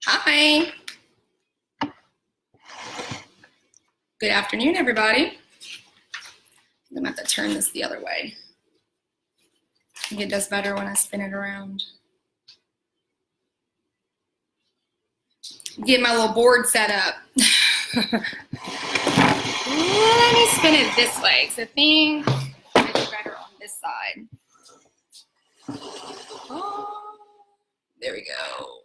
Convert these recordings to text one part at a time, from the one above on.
Hi. Good afternoon, everybody. I'm gonna have to turn this the other way. I think it does better when I spin it around. Get my little board set up. Let me spin it this way, because I think it's better on this side. Oh, there we go.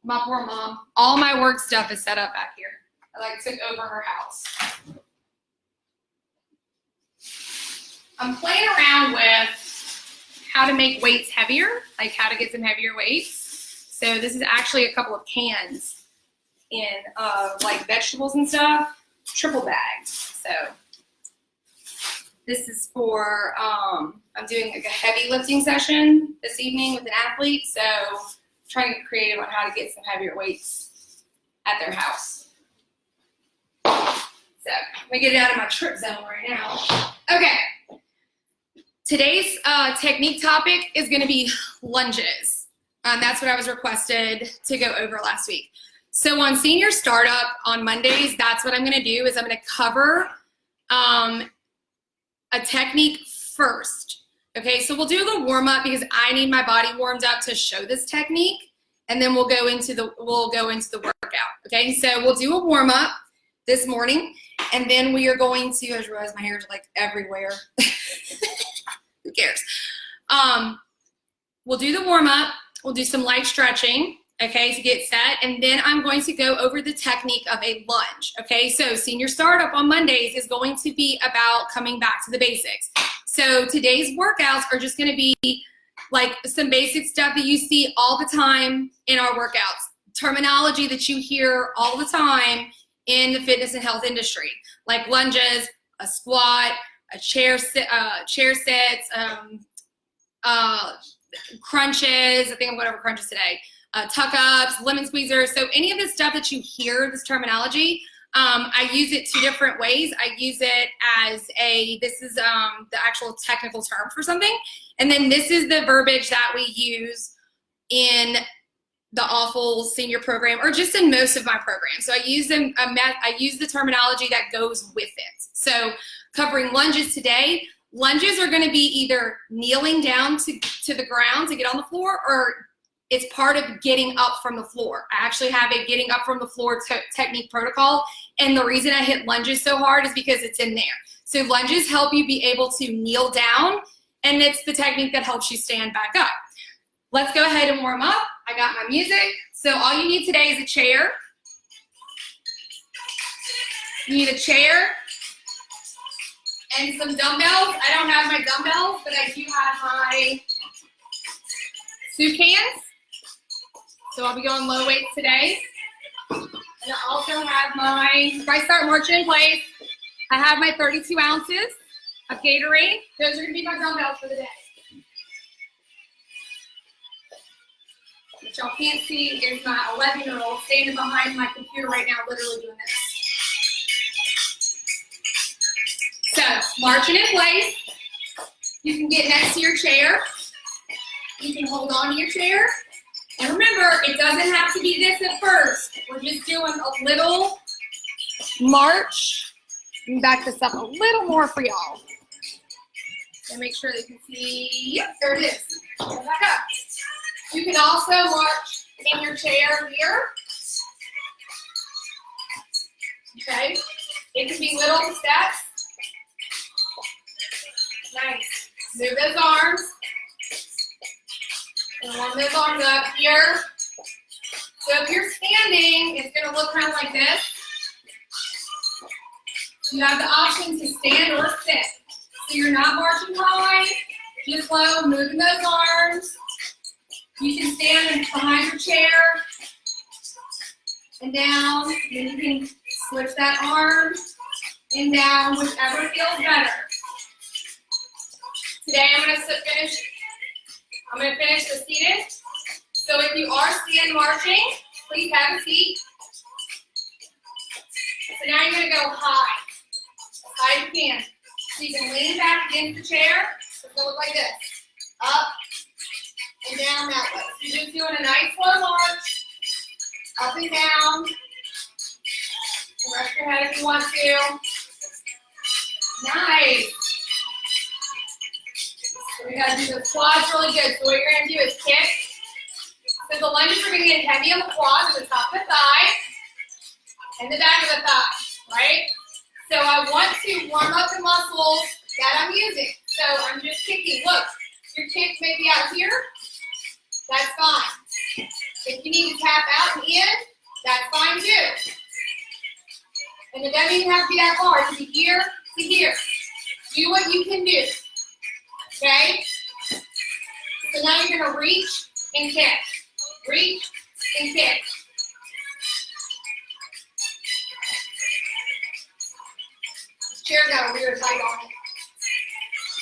My poor mom. All my work stuff is set up back here. I took over her house. I'm playing around with how to make weights heavier, like how to get some heavier weights. So this is actually a couple of cans in like vegetables and stuff, triple bagged. So this is for, I'm doing like a heavy lifting session this evening with an athlete. So I'm trying to get creative on how to get some heavier weights at their house. So let me get it out of my trip zone right now. Okay. Today's technique topic is going to be lunges. That's what I was requested to go over last week. So on senior startup on Mondays, that's what I'm going to do is I'm going to cover a technique first. Okay, so we'll do the warm up because I need my body warmed up to show this technique, and then we'll go into the workout. Okay, so we'll do a warm up this morning, and then we are going to, I just realized my hair is like everywhere. Who cares? We'll do the warm up. We'll do some light stretching, okay, to get set. And then I'm going to go over the technique of a lunge, okay? So senior startup on Mondays is going to be about coming back to the basics. So today's workouts are just going to be like some basic stuff that you see all the time in our workouts. Terminology that you hear all the time in the fitness and health industry, like lunges, a squat, a chair sits, crunches. I think I'm going over crunches today. Tuck ups, lemon squeezers. So any of this stuff that you hear, this terminology, I use it two different ways. I use it as this is the actual technical term for something. And then this is the verbiage that we use in the awful senior program, or just in most of my programs. So I use I use the terminology that goes with it. So covering lunges today, lunges are going to be either kneeling down to the ground to get on the floor, or it's part of getting up from the floor. I actually have a getting up from the floor technique protocol, and the reason I hit lunges so hard is because it's in there. So lunges help you be able to kneel down, and it's the technique that helps you stand back up. Let's go ahead and warm up. I got my music. So all you need today is a chair. You need a chair and some dumbbells. I don't have my dumbbells, but I do have my soup cans. So I'll be going low weights today. And I also have if I start marching in place, I have my 32 ounces of Gatorade. Those are going to be my dumbbells for the day. What y'all can't see is my 11-year-old standing behind my computer right now, literally doing this. So, marching in place. You can get next to your chair. You can hold on to your chair. And remember, it doesn't have to be this at first. We're just doing a little march. Let me back this up a little more for y'all. And make sure they can see. Yep, there it is. Go back up. You can also march in your chair here. Okay. It can be little steps. Nice. Move those arms. And warm those arms up here. So if you're standing, it's going to look kind of like this. You have the option to stand or sit. So you're not marching high, just low, moving those arms. You can stand behind your chair and down. Then you can switch that arm and down, whichever feels better. Today I'm going to finish the seated. So if you are stand marching, please have a seat. So now you're going to go high as you can. So you can lean back against the chair. It's going to look like this. Up and down that way. So you're just doing a nice slow march. Up and down. Rest your head if you want to. Nice. So we gotta do the quads really good. So what you're gonna do is kick. So the lunges are gonna get heavy on the quads at the top of the thigh and the back of the thigh, right? So I want to warm up the muscles that I'm using. So I'm just kicking. Look, your kick may be out here. That's fine. If you need to tap out and in, that's fine too. And it doesn't even have to be that far. It can be here to here. Do what you can do. Okay? So now you're going to reach and kick. Reach and kick. This chair got a weird height on it.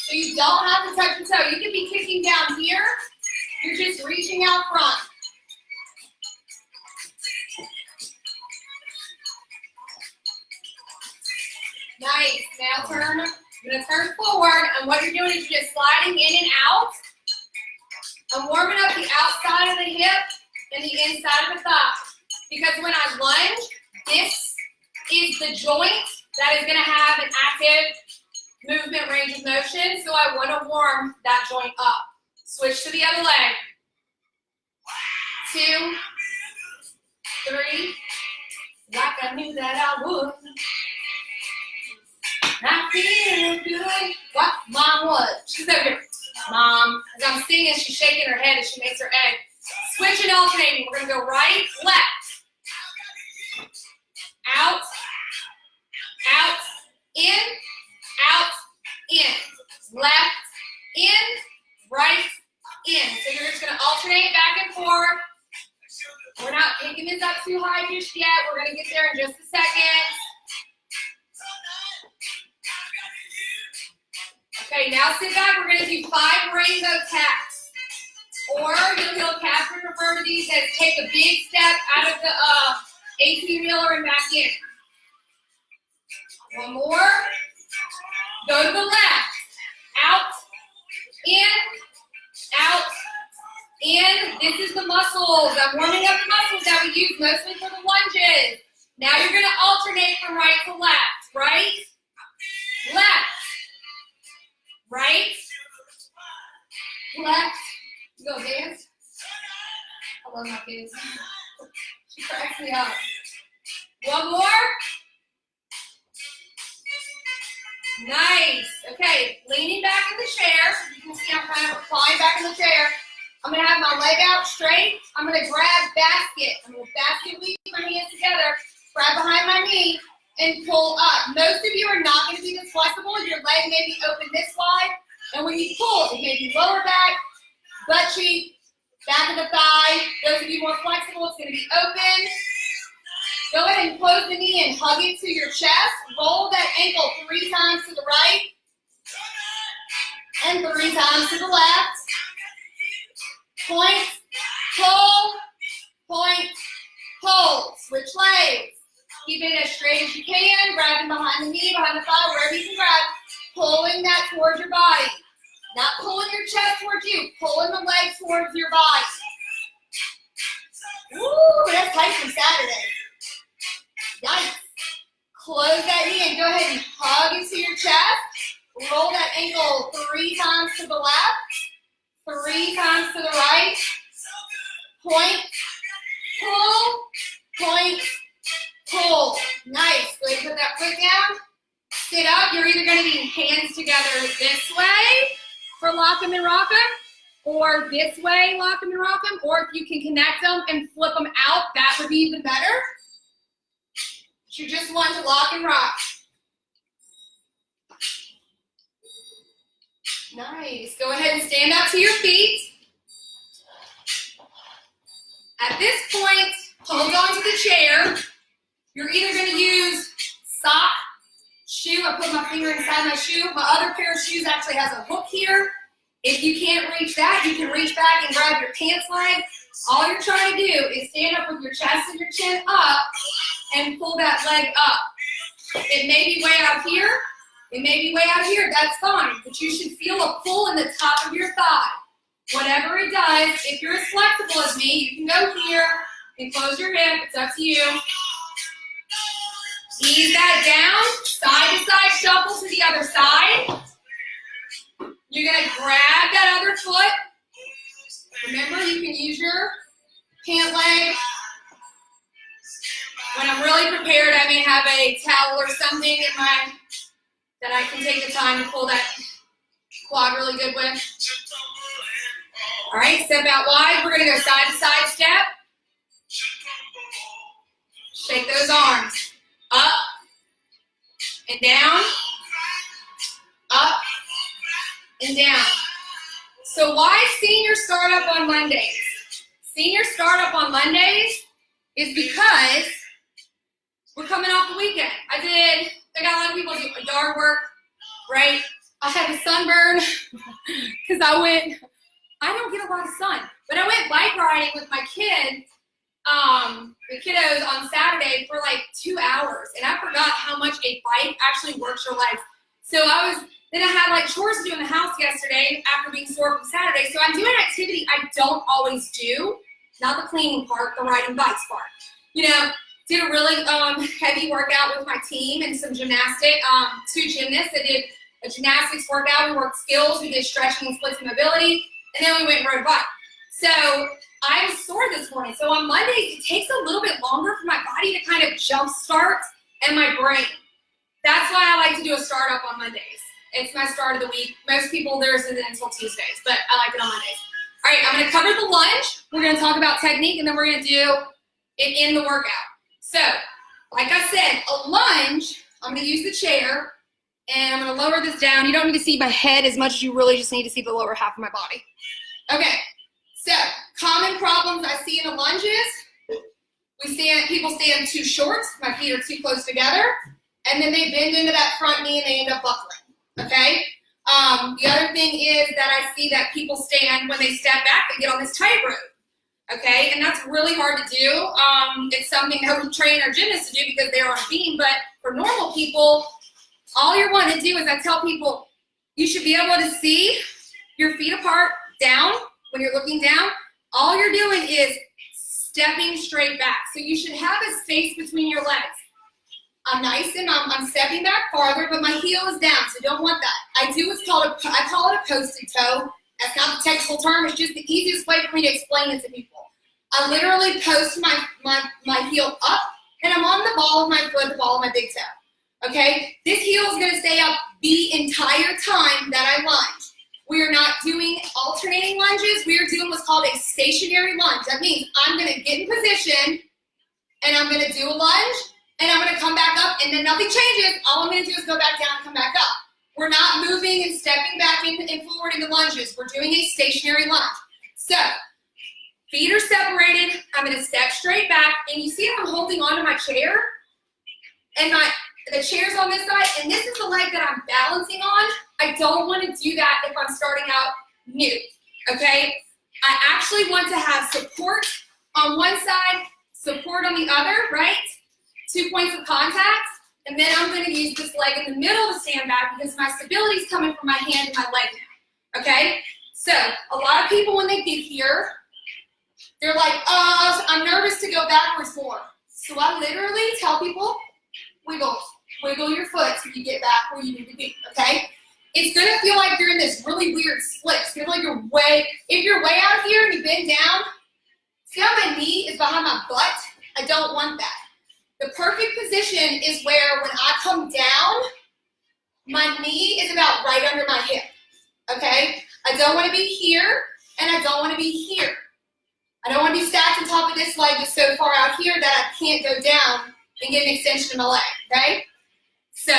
So you don't have to touch the toe. You can be kicking down here. You're just reaching out front. Nice. Now turn. I'm going to turn forward, and what you're doing is you're just sliding in and out. I'm warming up the outside of the hip and the inside of the thigh. Because when I lunge, this is the joint that is going to have an active movement range of motion, so I want to warm that joint up. Switch to the other leg. 2, 3, like I knew that I would. I feel good. What? Mom, what? She's over here. Mom, as I'm singing, she's shaking her head as she makes her egg. Switch and alternating. We're going to go right, left. Out, out, in, out, in. Left, in, right, in. So you're just going to alternate back and forth. We're not picking this up too high just yet. We're going to get there in just a second. Okay, now sit back. We're going to do 5 rainbow taps. Or you'll hear Catherine refer to these as take a big step out of the 18-wheeler and back in. One more. Go to the left. Out, in, out, in. This is the muscles. I'm warming up the muscles that we use mostly for the lunges. Now you're going to alternate from right to left. Right, left. Right, left. You go dance. I love my kids. She cracks me up. One more. Nice. Okay, leaning back in the chair. You can see I'm kind of reclining back in the chair. I'm going to have my leg out straight. I'm going to grab basket. I'm going to basket weave my hands together, grab behind my knee, and pull up. Most of you are not going to be this flexible. Your leg may be open this wide. And when you pull, it may be lower back, butt cheek, back of the thigh. Those of you more flexible, it's going to be open. Go ahead and close the knee and hug it to your chest. Roll that ankle 3 times to the right and 3 times to the left. Point, pull, point, pull. Switch legs. Keep it as straight as you can, grabbing behind the knee, behind the thigh, wherever you can grab. Pulling that towards your body. Not pulling your chest towards you, pulling the legs towards your body. Woo, that's tight from Saturday. Yikes. Close that knee and go ahead and hug into your chest. Roll that ankle 3 times to the left, 3 times to the right. Point, pull, point, pull. Nice. Go ahead and put that foot down. Sit up. You're either going to be hands together this way for lock 'em and rock 'em, or this way, lock 'em and rock 'em, or if you can connect them and flip them out, that would be even better. But you just want to lock and rock. Nice. Go ahead and stand up to your feet. At this point, hold on to the chair. You're either going to use sock, shoe. I put my finger inside my shoe. My other pair of shoes actually has a hook here. If you can't reach that, you can reach back and grab your pants leg. All you're trying to do is stand up with your chest and your chin up and pull that leg up. It may be way out here. It may be way out here. That's fine. But you should feel a pull in the top of your thigh. Whatever it does, if you're as flexible as me, you can go here, and close your hip. It's up to you. Ease that down. Side to side shuffle to the other side. You're going to grab that other foot. Remember, you can use your pant leg. When I'm really prepared, I may have a towel or something that I can take the time to pull that quad really good with. All right, step out wide. We're going to go side to side step. Shake those arms. Up and down. Up and down. So why senior startup on Mondays? Senior startup on Mondays is because we're coming off the weekend. I got a lot of people do yard work, right? I had a sunburn because I don't get a lot of sun, but I went bike riding with my kid, the kiddos on Saturday for like 2 hours, and I forgot how much a bike actually works your legs. So then I had like chores to do in the house yesterday after being sore from Saturday. So I'm doing an activity I don't always do, not the cleaning part, the riding bikes part. You know, did a really heavy workout with my team and some gymnastic, 2 gymnasts that did a gymnastics workout. We worked skills, we did stretching and splits and mobility, and then we went and rode a bike. So I'm sore this morning. So on Mondays, it takes a little bit longer for my body to kind of jump start and my brain. That's why I like to do a startup on Mondays. It's my start of the week. Most people, theirs isn't until Tuesdays, but I like it on Mondays. All right, I'm going to cover the lunge. We're going to talk about technique, and then we're going to do it in the workout. So, like I said, a lunge, I'm going to use the chair, and I'm going to lower this down. You don't need to see my head as much as you really just need to see the lower half of my body. Okay, so common problems I see in a lunge is people stand too short, my feet are too close together, and then they bend into that front knee and they end up buckling. Okay. The other thing is that I see that people stand when they step back, they get on this tightrope. Okay, and that's really hard to do. It's something that we train our gymnasts to do because they're on a beam. But for normal people, all you're wanting to do is I tell people you should be able to see your feet apart down when you're looking down. All you're doing is stepping straight back. So you should have a space between your legs. I'm nice and I'm stepping back farther, but my heel is down, so don't want that. I call it a posted toe. That's not the technical term, it's just the easiest way for me to explain it to people. I literally post my heel up, and I'm on the ball of my foot, the ball of my big toe. Okay? This heel is gonna stay up the entire time that I lunge. We are not doing alternating lunges, we are doing what's called a stationary lunge. That means I'm gonna get in position, and I'm gonna do a lunge, and I'm gonna come back up, and then nothing changes. All I'm gonna do is go back down and come back up. We're not moving and stepping back and forward into lunges. We're doing a stationary lunge. So, feet are separated. I'm gonna step straight back, and you see I'm holding onto my chair, and the chair's on this side, and this is the leg that I'm balancing on. I don't wanna do that if I'm starting out new, okay? I actually want to have support on one side, support on the other, right? 2 points of contact, and then I'm going to use this leg in the middle to stand back because my stability is coming from my hand and my leg now, okay? So a lot of people, when they get here, they're like, I'm nervous to go backwards more. So I literally tell people, wiggle your foot till you get back where you need to be, okay? It's going to feel like you're in this really weird split. It's going to feel like if you're way out here and you bend down, see how my knee is behind my butt? I don't want that. The perfect position is where when I come down, my knee is about right under my hip, okay? I don't want to be here, and I don't want to be here. I don't want to be stacked on top of this leg that's so far out here that I can't go down and get an extension of my leg, okay? So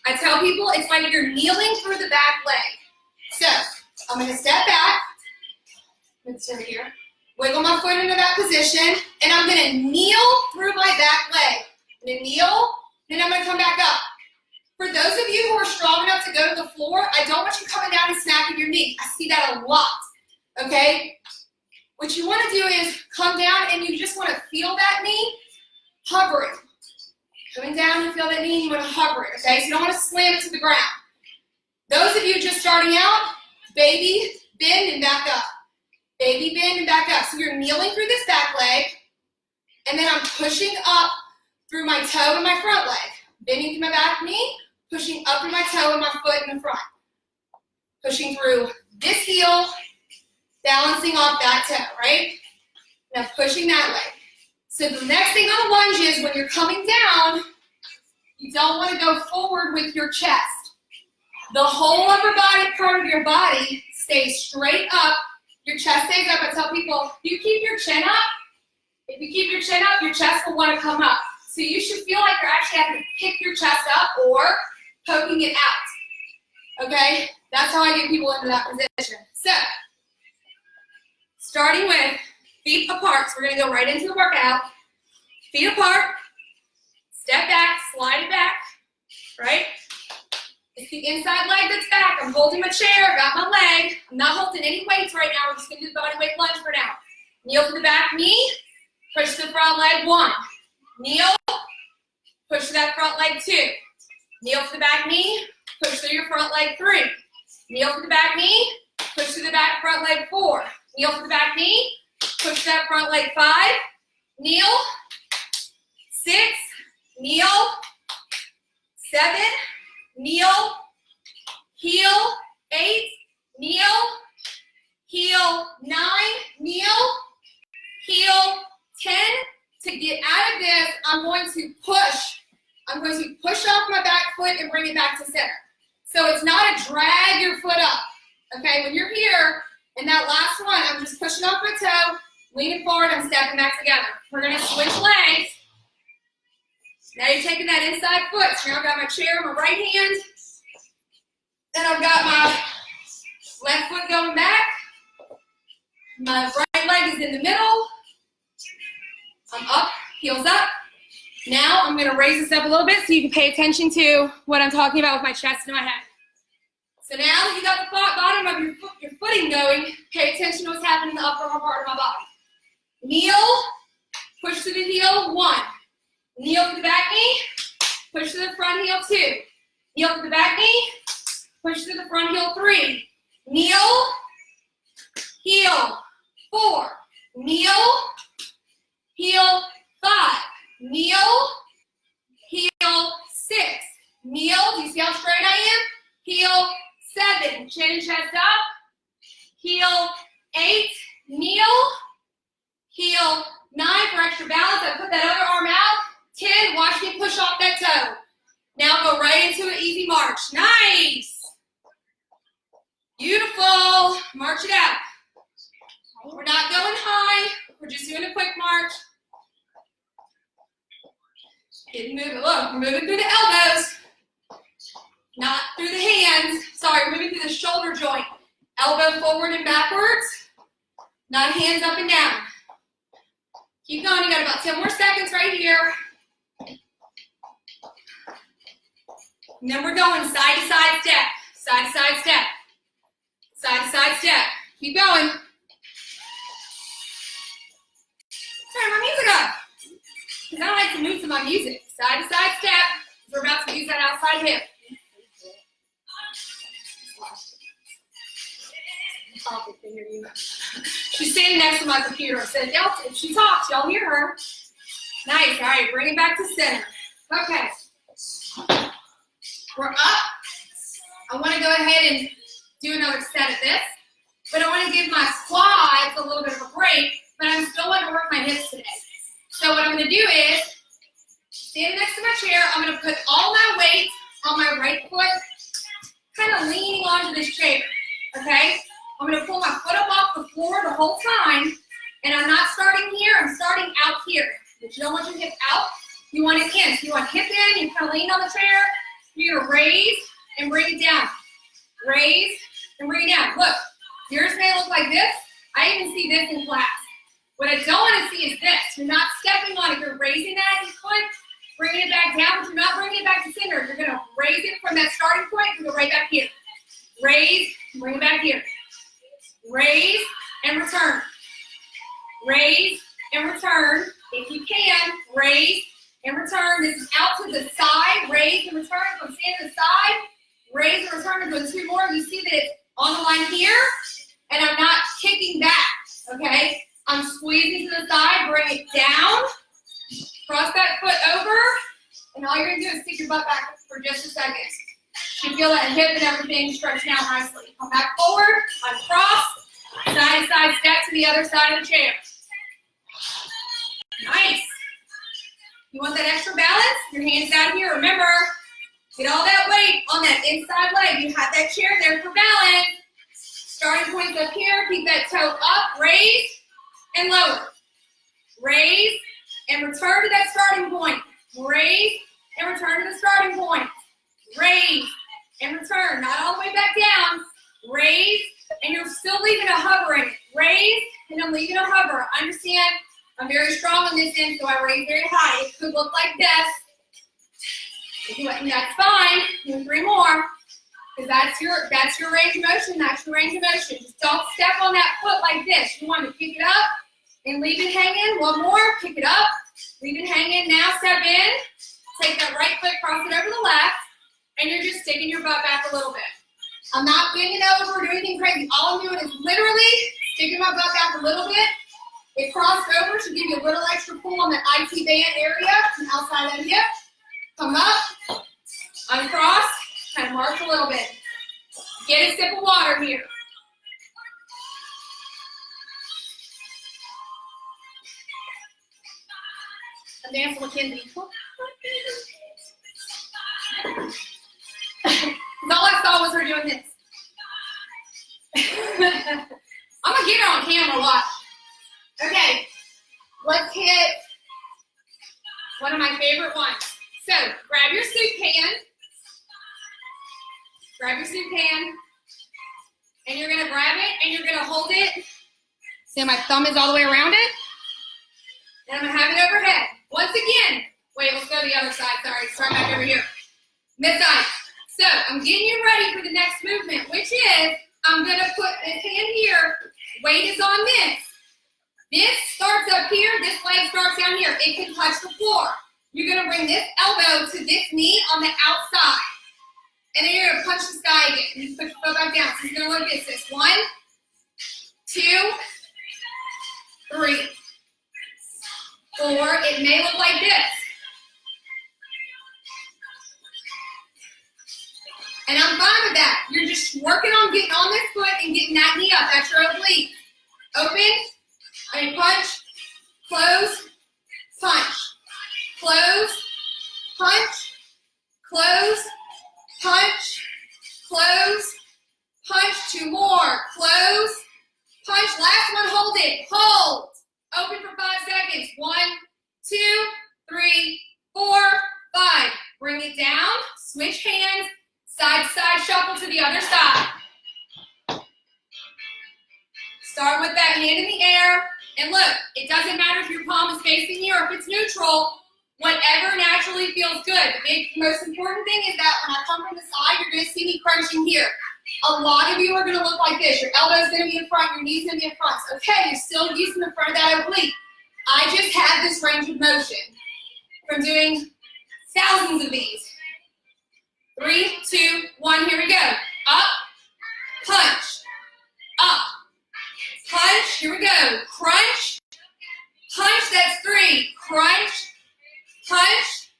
I tell people it's like you're kneeling through the back leg. So I'm going to step back. Let's sit here. Wiggle my foot into that position, and I'm going to kneel through my back leg. I'm going to kneel, then I'm going to come back up. For those of you who are strong enough to go to the floor, I don't want you coming down and smacking your knee. I see that a lot, okay? What you want to do is come down, and you just want to feel that knee hovering. Coming down, you feel that knee, you want to hover it, okay? So you don't want to slam it to the ground. Those of you just starting out, baby, bend and back up. Baby bend and back up. So you're kneeling through this back leg, And then I'm pushing up through my toe and my front leg. Bending through my back knee, pushing up through my toe and my foot in the front. Pushing through this heel, balancing off that toe, right? Now pushing that way. So the next thing on the lunge is when you're coming down, you don't want to go forward with your chest. The whole upper body part of your body stays straight up. Your chest stays up. I tell people, you keep your chin up. If you keep your chin up, your chest will want to come up. So you should feel like you're actually having to pick your chest up or poking it out. Okay? That's how I get people into that position. So, starting with feet apart. So we're going to go right into the workout. Feet apart. Step back, slide it back. Right? It's the inside leg that's back. I'm holding my chair, got my leg. I'm not holding any weights right now. We're just going to do the body weight lunge for now. Kneel to the back knee. Push the front leg, 1. Kneel. Push to that front leg, 2. Kneel to the back knee. Push through your front leg, 3. Kneel to the back knee. Push to the back front leg, 4. Kneel to the back knee. Push to that front leg, 5. Kneel. 6. Kneel. 7. Kneel. Heel. 8. Kneel. Heel. 9. Kneel. Heel. 10. To get out of this, I'm going to push. I'm going to push off my back foot and bring it back to center. So it's not a drag your foot up. Okay, when you're here, in that last one, I'm just pushing off my toe, leaning forward, I'm stepping back together. We're gonna switch legs. Now you're taking that inside foot. So now I've got my chair in my right hand. Then I've got my left foot going back. My right leg is in the middle. I'm up, heels up. Now I'm going to raise this up a little bit so you can pay attention to what I'm talking about with my chest and my head. So now that you got the bottom of your footing going, pay attention to what's happening in the upper part of my body. Kneel, push to the heel, 1. Kneel to the back knee, push to the front heel, 2. Kneel to the back knee, push to the front heel, 3. Kneel, heel, 4. Kneel, heel, 5. Kneel, heel, 6. Kneel, do you see how straight I am? Heel, 7. Chin and chest up. Heel, 8. Kneel, heel, 9 for extra balance. I put that other arm out. 10, watch me push off that toe. Now go right into an easy march. Nice. Beautiful. March it out. We're not going high. We're just doing a quick march. Getting moving. Look, we're moving through the elbows, not through the hands. Sorry, we're moving through the shoulder joint. Elbow forward and backwards, not hands up and down. Keep going. You got about 10 more seconds right here. And then we're going side to side step, side to side step, side to side step. Keep going. Turn my music up. Because I like to move to my music. Side to side step. We're about to use that outside hip. She's standing next to my computer. So if she talks, y'all hear her. Nice. All right, bring it back to center. Okay. We're up. I want to go ahead and do another set of this. But I want to give my quads a little bit of a break. But I'm still want to work my hips today. So what I'm going to do is, standing next to my chair, I'm going to put all my weight on my right foot, kind of leaning onto this chair, okay? I'm going to pull my foot up off the floor the whole time, and I'm not starting here, I'm starting out here. But you don't want your hip out, you want it in. So you want hip in, you kind of lean on the chair, you're going to raise and bring it down. Raise and bring it down. Look, yours may look like this. I even see this in class. What I don't want to see is this. You're not stepping on it. You're raising that foot, bringing it back down, but you're not bringing it back to center. You're going to raise it from that starting point and go right back here. Raise, bring it back here. Raise and return. Raise and return. If you can, raise and return. This is out to the side. Raise and return. From stand to the side. Raise and return. Go 2 more. You see that it's on the line here, and I'm not kicking back, okay? I'm squeezing to the side, bring it down, And all you're gonna do is stick your butt back for just a second. You feel that hip and everything stretching out nicely. Come back forward, uncross, side to side step to the other side of the chair. Nice. You want that extra balance? Your hands down here. Remember, get all that weight on that inside leg. You have that chair there for balance. Starting points up here. Keep that toe up, raise, and lower. Raise, and return to that starting point. Raise, and return to the starting point. Raise, and return. Not all the way back down. Raise, and you're still leaving a hover in it. Raise, and I'm leaving a hover. Understand, I'm very strong on this end, so I raise very high. It could look like this. And that's fine. Do 3 more. Because that's your range of motion. That's your range of motion. Just don't step on that foot like this. You want to pick it up and leave it hanging. 1 more. Pick it up. Leave it hanging. Now step in. Take that right foot, cross it over the left. And you're just sticking your butt back a little bit. I'm not bending over or doing anything crazy. All I'm doing is literally sticking my butt back a little bit. It crossed over to give you a little extra pull on the IT band area and outside that hip. Come up, uncross, kind of march a little bit. Get a sip of water here. Advance McKenzie. All I saw was her doing this. I'm gonna get her on camera, watch. Okay, let's hit one of my favorite ones. So, grab your soup pan. Grab your soup pan. And you're gonna grab it and you're gonna hold it. See how my thumb is all the way around it? And I'm gonna have it overhead. Once again, wait, let's go to the other side. Sorry, start back over here. This side. So, I'm getting you ready for the next movement, which is, I'm gonna put this hand here. Weight is on this. This starts up here, this leg starts down here. It can touch the floor. You're gonna bring this elbow to this knee on the outside. And then you're gonna punch the sky again. And you put your foot back down. So it's gonna look like this. 1, 2, 3, 4. It may look like this. And I'm fine with that. You're just working on getting on this foot and getting that knee up. That's your oblique. Open, punch, close, punch, close, punch, close, punch, close, punch. 2 more, close, punch. Last one, hold it, hold. Open for 5 seconds. 1, 2, 3, 4, 5. Bring it down, switch hands, side to side shuffle to the other side. Start with that hand in the air. And look, it doesn't matter if your palm is facing you or if it's neutral. Whatever naturally feels good. The most important thing is that when I come from the side, you're going to see me crunching here. A lot of you are going to look like this. Your elbow's going to be in front, your knee's going to be in front. So, okay, you're still using the front of that oblique. I just had this range of motion from doing thousands of these. 3, 2, 1, here we go. Up, punch, up, punch, here we go. Crunch, punch, that's 3. Crunch, punch,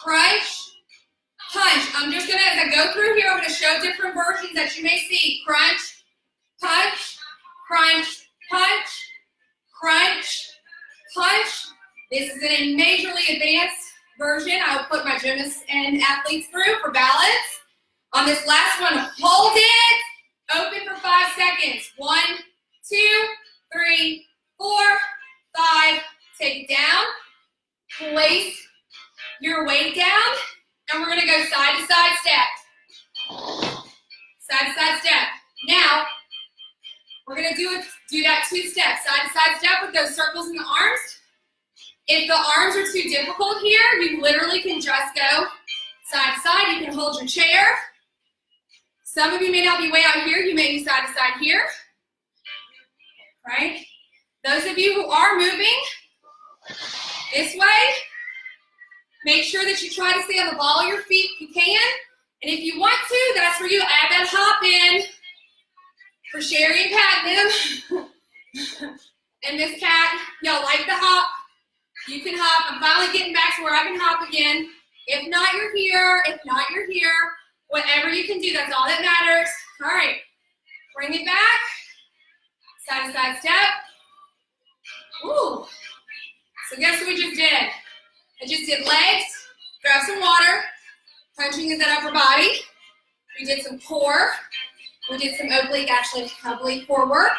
crunch, punch. I'm just gonna, as I go through here, I'm gonna show different versions that you may see. Crunch, punch, crunch, punch, crunch, punch. This is in a majorly advanced version I will put my gymnasts and athletes through for balance. On this last one, hold it, open for 5 seconds. 1, 2, 3, 4, 5. Take it down. Place your weight down, and we're gonna go side to side step. Side to side step. Now, we're gonna do that 2 steps. Side to side step with those circles in the arms. If the arms are too difficult here, you literally can just go side to side. You can hold your chair. Some of you may not be way out here. You may be side to side here. Right? Those of you who are moving this way, make sure that you try to stay on the ball of your feet if you can. And if you want to, that's where you add that hop in for Sherry and Pat. And Miss Cat, y'all like the hop? You can hop. I'm finally getting back to where I can hop again. If not, you're here. If not, you're here. Whatever you can do, that's all that matters. All right, bring it back. Side to side step. Woo. So guess what we just did? I just did legs, grab some water, punching is that upper body. We did some core. We did some oblique core work.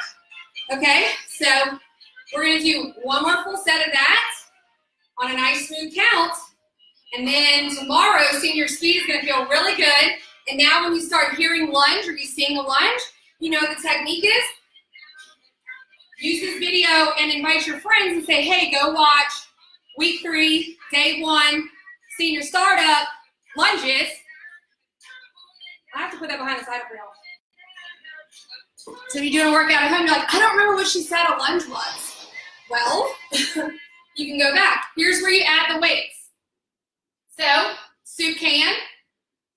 Okay, so we're gonna do one more full set of that on a nice smooth count. And then tomorrow, seeing your speed is gonna feel really good. And now when you start hearing lunge or you seeing a lunge, you know what the technique is. Use this video and invite your friends and say, hey, go watch week 3, day 1, senior startup lunges. I have to put that behind the side of y'all. So you're doing a workout at home, you're like, I don't remember what she said a lunge was. Well, you can go back. Here's where you add the weights. So, soup can.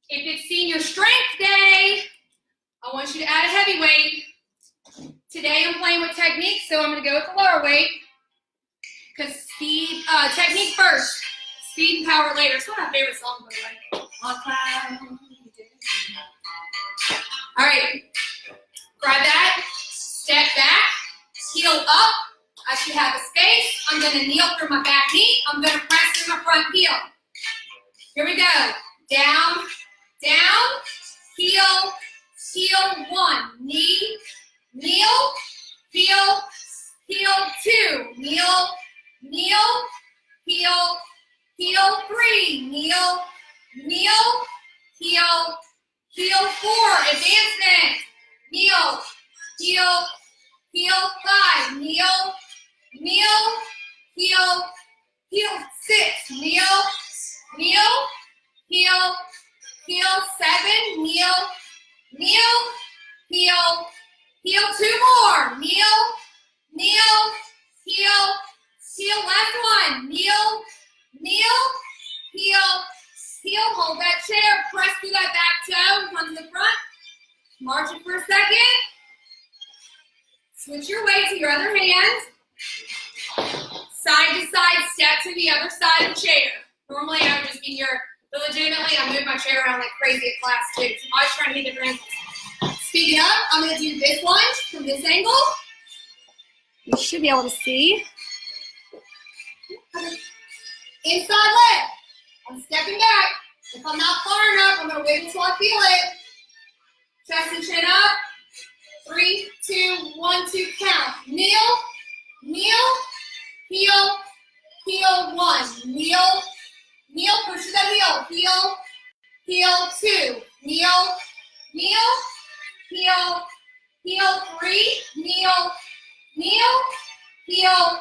If it's senior strength day, I want you to add a heavy weight. Today I'm playing with technique, so I'm going to go with the lower weight. Because speed, technique first, speed and power later. It's one of my favorite songs, by the way. All right, grab that, step back, heel up. I should have a space. I'm going to kneel through my back knee. I'm going to press through my front heel. Here we go. Down, down, heel, heel 1, knee, kneel, heel, heel 2, kneel, kneel, heel, heel 3, kneel, kneel, heel, heel 4, advancement, kneel, heel, heel 5, kneel, kneel, heel, heel 6, kneel, kneel, heel, heel 7, kneel, kneel, heel, heel 2 more, kneel, kneel, heel, heel, last one, kneel, kneel, heel, heel, hold that chair, press through that back toe, come to the front, march it for a second, switch your weight to your other hand, side to side step to the other side of the chair. Normally I would just be here, but legitimately I move my chair around like crazy at class too, so I'm always trying to hit different angles. Speed it up, I'm going to do this lunge from this angle. You should be able to see. Inside leg. I'm stepping back. If I'm not far enough, I'm going to wait until I feel it. Chest and chin up. 3, 2, 1, 2, count. Kneel, kneel, heel, heel 1. Kneel, kneel, push to that heel. Heel, heel 2. Kneel, kneel, heel, heel 3. Kneel, kneel, heel,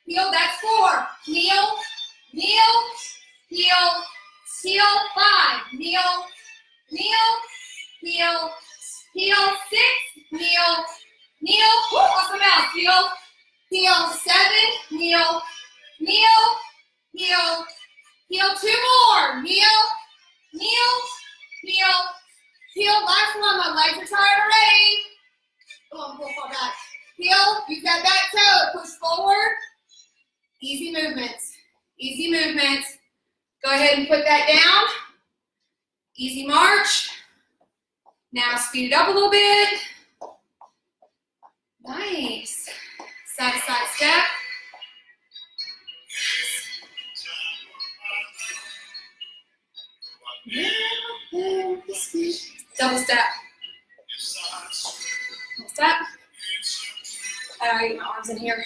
heel, that's 4. Kneel, kneel, heel, heel 5. Kneel, kneel, heel, heel 6. Kneel, kneel, woo, awesome out. Heel, heel 7. Kneel, kneel, heel, heel 2 more. Kneel, kneel, heel, heel, last one. My legs are tired already. Come on, pull far back. Heel, use that back toe, push forward. Easy movements, easy movements. Go ahead and put that down. Easy march. Now speed it up a little bit. Nice. Side to side step. Double step. Double step. I gotta get my arms in here.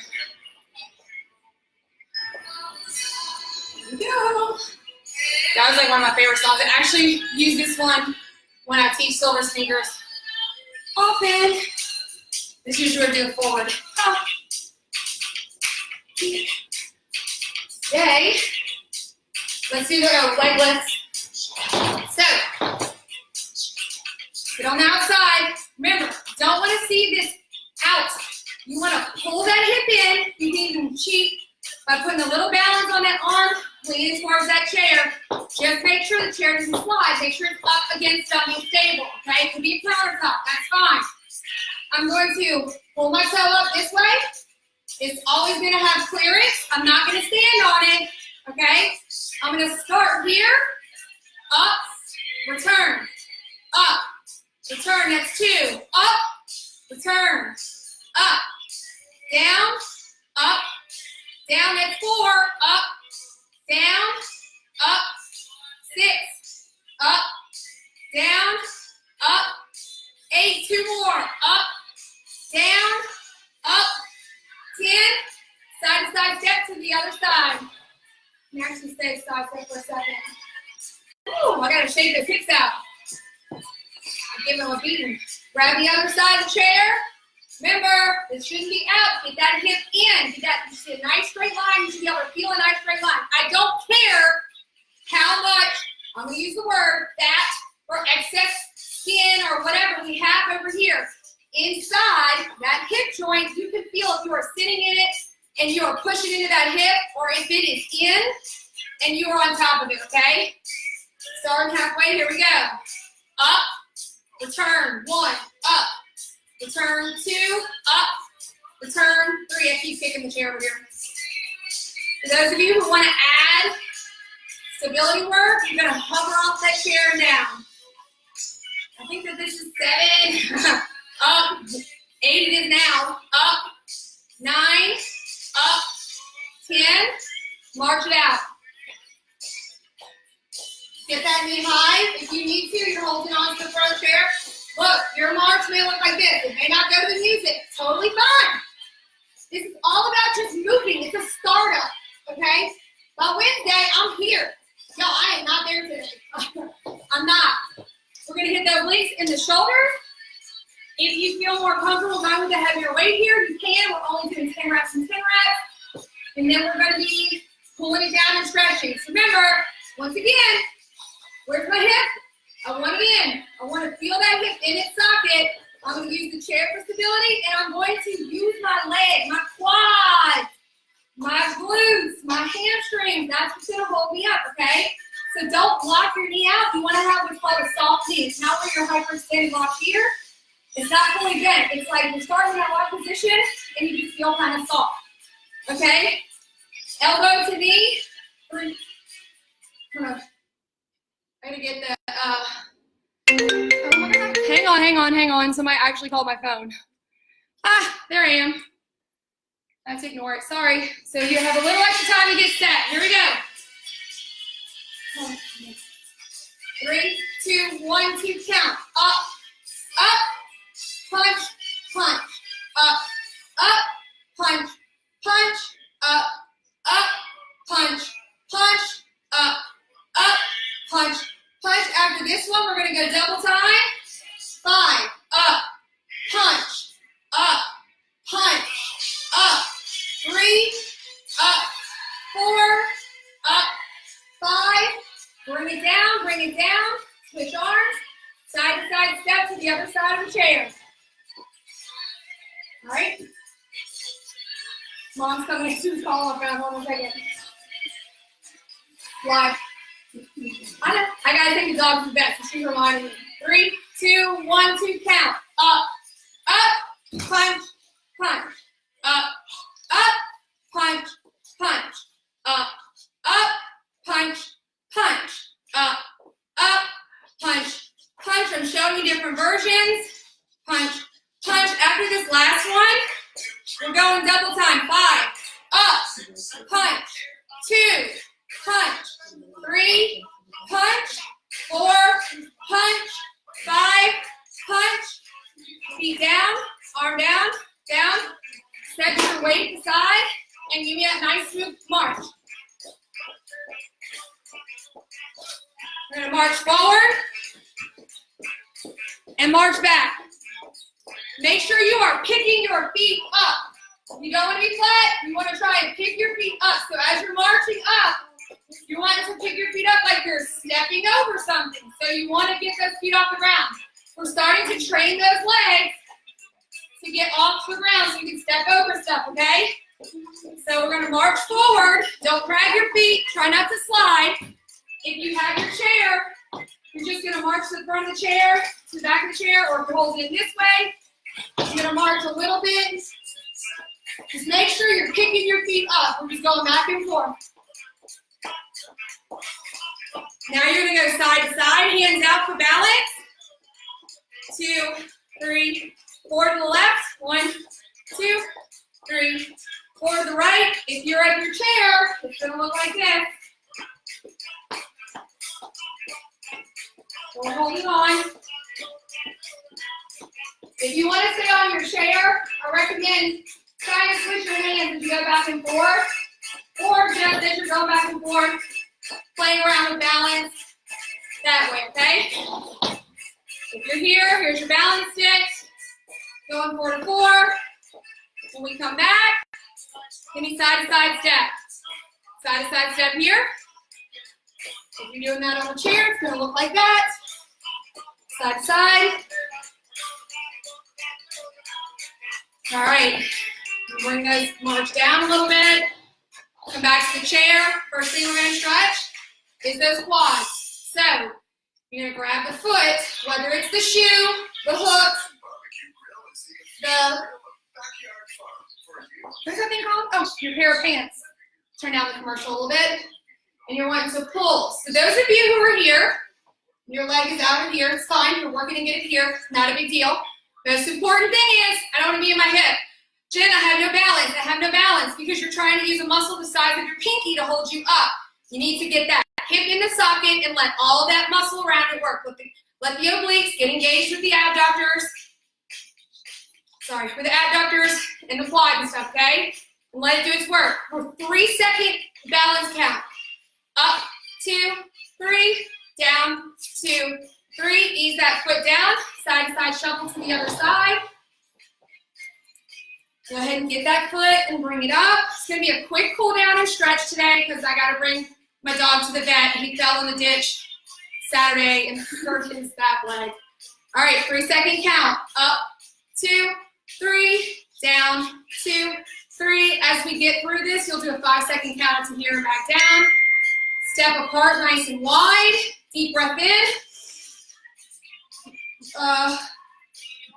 Here we go. That was like one of my favorite songs. I actually use this one when I teach silver sneakers. Often. This is usually what I do forward. Oh. Today, let's do the leg lifts. So, get on the outside. Remember, don't want to see this out. You want to pull that hip in. You can even cheat by putting a little balance on that arm, leaning towards that chair. Just make sure the chair doesn't slide. Make sure it's up against something stable, okay? It could be a countertop, that's fine. I'm going to pull my toe up this way. It's always going to have clearance. I'm not going to stand on it, okay? I'm going to start here, up, return, up, return, that's 2, up, return, up, down, up, down, that's 4, up, down, up, 6, up, down, up, 8, 2 more, up, down, up, 10, side to side step to the other side. You can actually stay side step for a second. Ooh, I gotta shake those hips out. I give them a beating. Grab the other side of the chair. Remember, this shouldn't be out. Get that hip in. Get that, you see a nice straight line. You should be able to feel a nice straight line. I don't care how much, I'm gonna use the word, fat or excess skin or whatever we have over here. Inside that hip joint, you can feel if you are sitting in it and you are pushing into that hip, or if it is in and you are on top of it, okay? Starting halfway, here we go. Up, return, 1, up, return, 2, up, return, 3. I keep kicking the chair over here. For those of you who want to add stability work, you're going to hover off that chair and down. I think that this is 7, up, 8 it is now, up, 9, up, 10, march it out. Get that knee high. If you need to, you're holding on to the front chair. Look, your march may look like this. It may not go to the music. Totally fine. This is all about just moving. It's a startup, okay? By Wednesday, I'm here. No, I am not there today. I'm not. We're going to hit those links in the shoulders. If you feel more comfortable going with the heavier weight here, you can. We're only doing 10 reps and 10 reps. And then we're going to be pulling it down and stretching. So remember, once again, where's my hip? I want it in. I want to feel that hip in its socket. I'm going to use the chair for stability, and I'm going to use my leg, my quads, my glutes, my hamstrings. That's what's going to hold me up, okay? So don't block your knee out. You want to have what's called a soft knee. It's not where you're hyperextended off here. It's not fully bent. It's like you're starting in that lock position, and you just feel kind of soft, okay? Elbow to knee. Come on. I gotta get the, hang on. Somebody actually called my phone. There I am. I have to ignore it, sorry. So you have a little extra time to get set. Here we go. 3, 2, 1, 2, count. Up, up, punch, punch. Up, up, punch, punch. Up, punch, punch. Up, punch, punch. After this one, we're going to go double time. 5, up, punch, up, 3, up, 4, up, 5. Bring it down, switch arms, side to side step to the other side of the chair. All right? Mom's coming in to call up around 1 second. Live. I know. I gotta take the dog to the vet, so she's reminding me. 3, 2, 1, 2, count. Up, punch, punch. Up, punch, punch. Up, punch, punch. Up, punch, punch. I'm showing you different versions. Punch, punch. After this last one, we're going double time. 5, up, punch, 2, punch, 3, punch, 4, punch, 5, punch, feet down, arm down, down, stretch your weight aside, and give me that nice smooth march. We're gonna march forward and march back. Make sure you are picking your feet up. You don't want to be flat, you want to try and pick your feet up. So as you're marching up, you want to pick your feet up like you're stepping over something. So you want to get those feet off the ground. We're starting to train those legs to get off the ground so you can step over stuff, okay? So we're going to march forward. Don't drag your feet. Try not to slide. If you have your chair, you're just going to march to the front of the chair, to the back of the chair, or if you're holding it this way, you're going to march a little bit. Just make sure you're picking your feet up. We're just going back and forth. Now you're gonna go side to side, hands out for balance. 2, 3, 4 to the left. 1, 2, 3, 4 to the right. If you're at your chair, it's gonna look like this. We're holding on. If you want to stay on your chair, I recommend trying to switch your hands as you go back and forth, or just as you're going back and forth, playing around with balance that way, okay? If you're here, here's your balance stick, going 4 to 4. When we come back, give me side to side step. Side to side step here. If you're doing that on the chair, it's going to look like that. Side to side. All right, bring those march down a little bit. Come back to the chair. First thing we're going to stretch is those quads. So you're going to grab the foot, whether it's the shoe, the hook, what's that thing called? Oh, your pair of pants. Turn down the commercial a little bit. And you're wanting to pull. So those of you who are here, your leg is out of here, it's fine. You're working to get it here. Not a big deal. Most important thing is, I don't want to be in my hip. Jen, I have no balance. I have no balance because you're trying to use a muscle the size of your pinky to hold you up. You need to get that hip in the socket and let all that muscle around it work. Let the obliques get engaged with the abductors. Sorry, for the abductors and the quad and stuff, okay? And let it do its work. For 3-second balance count. Up, 2, 3, down, 2, 3. Ease that foot down. Side to side shuffle to the other side. Go ahead and get that foot and bring it up. It's going to be a quick cool down and stretch today because I got to bring my dog to the vet. He fell in the ditch Saturday and hurt his back leg. All right, 3-second count. Up, 2, 3, down, 2, 3. As we get through this, you'll do a 5-second count to here and back down. Step apart nice and wide. Deep breath in.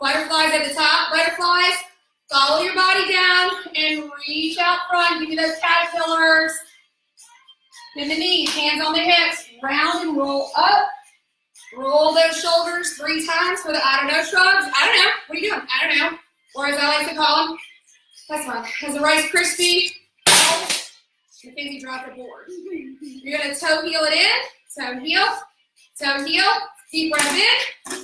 Butterflies at the top. Butterflies. Follow your body down and reach out front. Give me those caterpillars. Bend the knees, hands on the hips. Round and roll up. Roll those shoulders 3 times for the I don't know shrugs. I don't know. What are you doing? I don't know. Or as I like to call them, that's fine. As a Rice Krispie. Mackenzie dropped the board. You're going to toe heel it in. Toe heel. Toe heel. Deep breath in.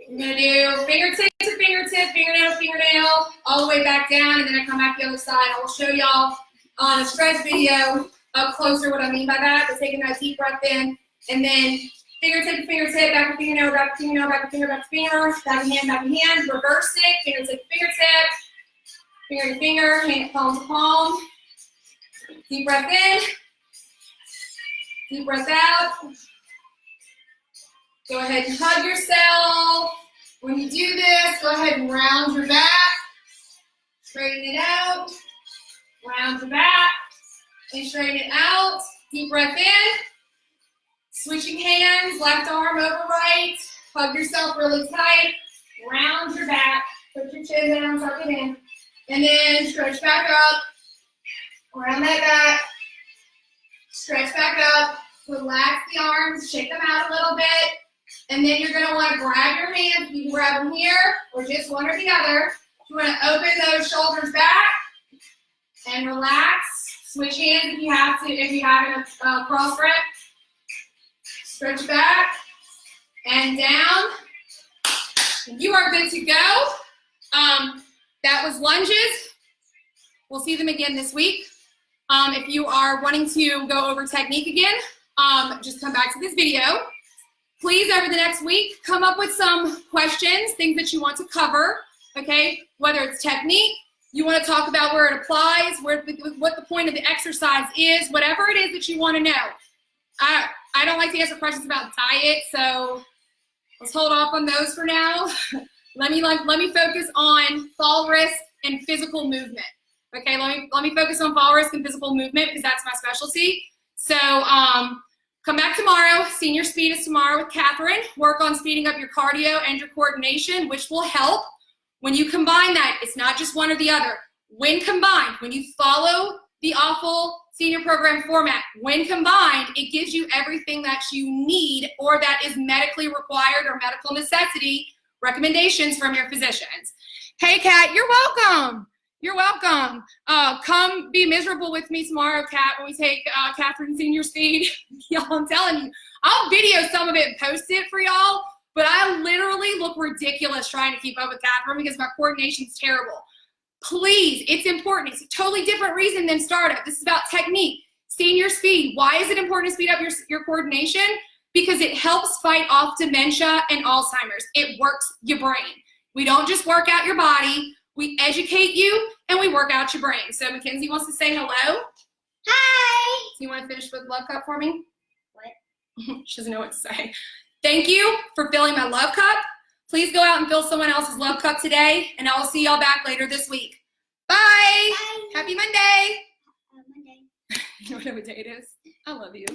You're going to do fingertip to fingertip, fingernail to fingernail, all the way back down, and then I come back the other side. I will show y'all on a stretch video up closer what I mean by that. But taking that deep breath in, and then fingertip to fingertip, back to fingernail, back to fingernail, back to finger, back to finger, back to hand, reverse it, fingertip to fingertip, finger to finger, hand palm to palm. Deep breath in, deep breath out. Go ahead and hug yourself. When you do this, go ahead and round your back. Straighten it out. Round your back. And straighten it out. Deep breath in. Switching hands, left arm over right. Hug yourself really tight. Round your back. Put your chin down, tuck it in. And then stretch back up. Round that back. Stretch back up. Relax the arms. Shake them out a little bit. And then you're going to want to grab your hands. You can grab them here or just one or the other. You want to open those shoulders back and relax. Switch hands if you have to, if you have a cross grip. Stretch back and down. You are good to go. That was lunges. We'll see them again this week. If you are wanting to go over technique again, just come back to this video. Please, over the next week, come up with some questions, things that you want to cover, okay? Whether it's technique, you want to talk about where it applies, what the point of the exercise is, whatever it is that you want to know. I don't like to answer questions about diet, so let's hold off on those for now. Let me focus on fall risk and physical movement. Okay, let me focus on fall risk and physical movement because that's my specialty. So come back tomorrow. Senior Speed is tomorrow with Catherine. Work on speeding up your cardio and your coordination, which will help when you combine that. It's not just one or the other. When combined, when you follow the awful senior program format. When combined, it gives you everything that you need or that is medically required or medical necessity recommendations from your physicians. Hey, Kat, you're welcome. You're welcome. Come be miserable with me tomorrow, Kat, when we take Catherine Senior Speed. Y'all, I'm telling you, I'll video some of it and post it for y'all, but I literally look ridiculous trying to keep up with Catherine because my coordination's terrible. Please, it's important. It's a totally different reason than startup. This is about technique. Senior Speed. Why is it important to speed up your coordination? Because it helps fight off dementia and Alzheimer's. It works your brain. We don't just work out your body. We educate you, and we work out your brain. So Mackenzie wants to say hello. Hi. So you want to finish with love cup for me? What? She doesn't know what to say. Thank you for filling my love cup. Please go out and fill someone else's love cup today, and I will see y'all back later this week. Bye. Bye. Happy Monday. Monday. You know what day it is? I love you.